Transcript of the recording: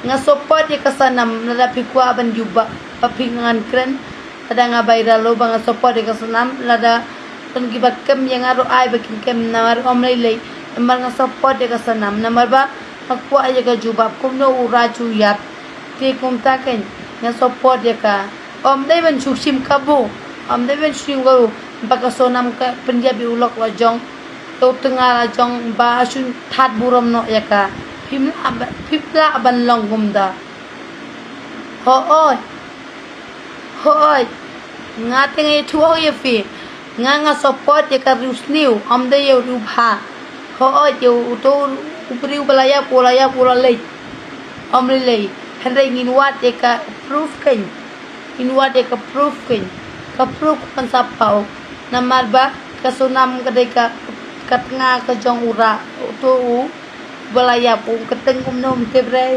nga support ya kasanam nada pikwa ban juba papingan kren ada nga viral lo bang support ya kasanam nada ton gibat kem yang aro ai bakin kem namar omlai lei namar nga support ya kasanam namar ba akwa ya ga juba kumno uraju yap ti kum taken nga support ya ka dai ban shushim kabu dai ban shushim kabu baka sonam ka penjabi ulok wajong to tengah jong ba shun that burom no ya ka Pipla ban long gumda. Hoy. Nga tinga tuwa ya fi. Nga support ya ka rusniu. Amda ya rubha. Hoy ya uto upri upalaya pula lay. Amri lay. Henry nginwat ya ka proof kan. Inwat ya ka proof kan. Ka proof kan sapau. Namar ba kasunam kadai ka katnga ka jong ura. Uto balaya po kateng umnom tebre